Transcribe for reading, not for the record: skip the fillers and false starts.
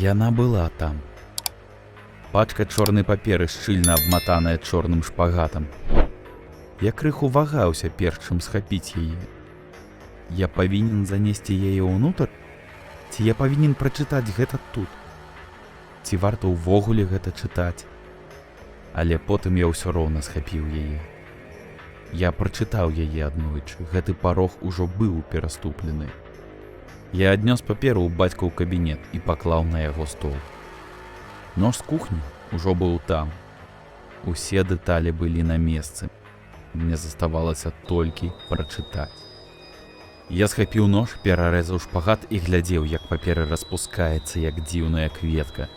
Яна была там. Пачка чорнай паперы, шчыльна абматаная чорным шпагатам. Я крыху вагаўся, перш чым схапіць яе. Я павінен занесці яе ўнутр? Ці я павінен прачытаць гэта тут? Ці варта ўвогуле гэта чытаць? Але потым я ўсё роўна схапіў яе. Я прачытаў яе аднойчы, гэты парог ужо быў пераступлены. Я аднёс паперу ў бацькаў кабінет і паклаў на яго стол. Нож з кухні ўжо быў там. Усе дэталі былі на месцы. Мне заставалася толькі прачытаць. Я схапіў нож, перарэзаў шпагат і глядзеў, як папера распускаецца, як дзіўная кветка.